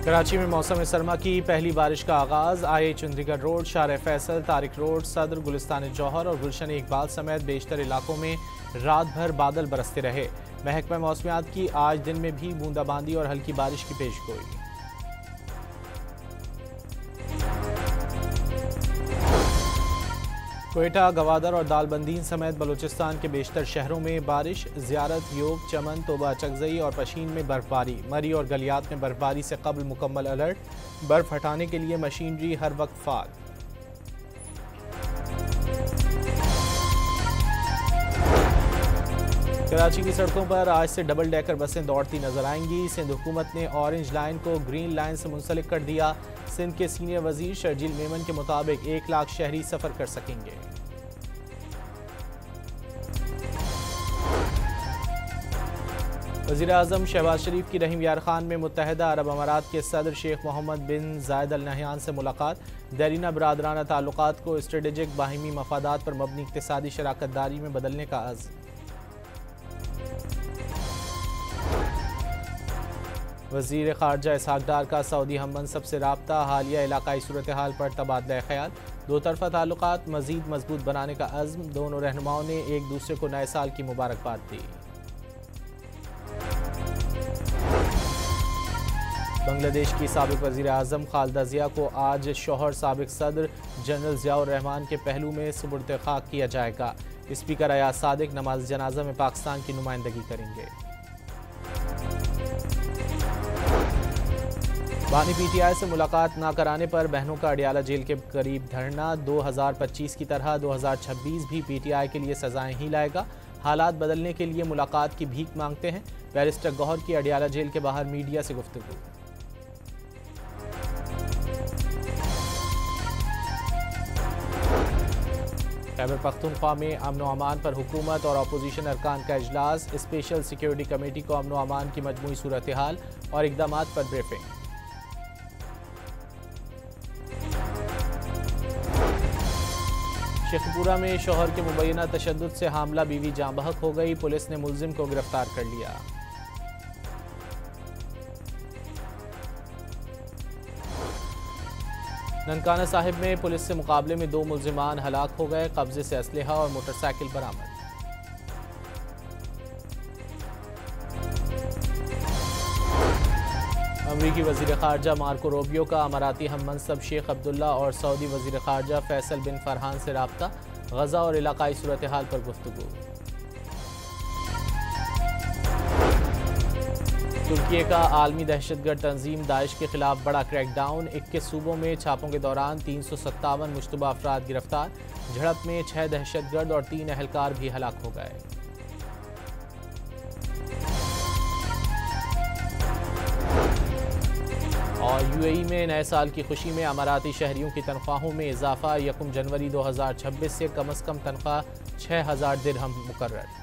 कराची में मौसम सरमा की पहली बारिश का आगाज। आई चंडीगढ़ रोड, शार फैसल, तारिक रोड, सदर, गुलिस्तान जौहर और गुलशन इकबाल समेत बेशतर इलाकों में रात भर बादल बरसते रहे। महकमा मौसमियात की आज दिन में भी बूंदाबांदी और हल्की बारिश की पेशगोई। क्वेटा, गवादर और दालबंदीन समेत बलूचिस्तान के बेशतर शहरों में बारिश। ज़ियारत, योग, चमन, तोबा चकजई और पशीन में बर्फबारी। मरी और गलियात में बर्फबारी से कबल मुकम्मल अलर्ट। बर्फ हटाने के लिए मशीनरी हर वक्त फाल। कराची की सड़कों पर आज से डबल डेकर बसें दौड़ती नजर आएंगी। सिंध हुकूमत ने ऑरेंज लाइन को ग्रीन लाइन से मुंसलिक कर दिया। सिंध के सीनियर वजीर शर्जील मेमन के मुताबिक 1 लाख शहरी सफर कर सकेंगे। वज़ीर आज़म शहबाज शरीफ की रहीम यार खान में मुत्तहिदा अरब अमारात के सदर शेख मोहम्मद बिन जायद अल नहयान से मुलाकात। देरीना बरादराना ताल्लुकात को स्ट्रेटेजिक बाहिमी मफादात पर मबनी इक़्तिसादी शराकत दारी में बदलने का अज़्म। वज़ीर ख़ारजा इसहाक़ डार का सऊदी हममनसब से राब्ता। हालिया इलाकाई सूरत हाल पर तबादला ख़याल। दो तरफ़ा ताल्लुकात मज़ीद मजबूत बनाने का अज़्म। दोनों रहनुमाओं ने एक दूसरे को नए साल की मुबारकबाद दी। बांग्लादेश की साबिक़ वज़ीर आज़म खालिदा ज़िया को आज शौहर साबिक़ सदर जनरल ज़ियाउर रहमान के पहलू में सुपुर्द खाक किया जाएगा। स्पीकर अयाज सादिक नमाज जनाजा में पाकिस्तान की नुमाइंदगी करेंगे। बानी पीटीआई से मुलाकात ना कराने पर बहनों का अडियाला जेल के करीब धरना। 2025 की तरह 2026 भी पीटीआई के लिए सजाएं ही लाएगा। हालात बदलने के लिए मुलाकात की भीख मांगते हैं। बैरिस्टर गौहर की अडियाला जेल के बाहर मीडिया से गुफ्तगू। खैबर पख्तूनख्वा में अमन व अमान पर हुकूमत और अपोजिशन अरकान का इजलास। स्पेशल सिक्योरिटी कमेटी को अमन व अमान की मजमूई सूरत हाल और इकदामात पर ब्रीफिंग। शेखपुरा में शौहर के मुबैना तशद्दुद से हामला बीवी जाँ बहक हो गई। पुलिस ने मुलजिम को गिरफ्तार कर लिया। ननकाना साहिब में पुलिस से मुकाबले में 2 मुलजिमान हलाक हो गए। कब्जे से असलहा और मोटरसाइकिल बरामद। अमरीकी वज़ीर ख़ारजा मार्को रूबियो का अमाराती हममनसब शेख अब्दुल्ला और सऊदी वज़ीर ख़ारजा फैसल बिन फरहान से राब्ता। गज़ा और इलाकाई सूरत हाल पर गुफ्तगू। तुर्की का आलमी दहशतगर्द तंजीम दाइश के खिलाफ बड़ा क्रैकडाउन। 21 सूबों में छापों के दौरान 357 मुश्तबा अफराद गिरफ्तार। झड़प में 6 दहशतगर्द और 3 अहलकार भी हलाक हो गए। और यूएई में नए साल की खुशी में अमाराती शहरियों की तनख्वाहों में इजाफा। 1 जनवरी 2026 से कम तनख्वाह 6000 दिरहम मुकर्रर।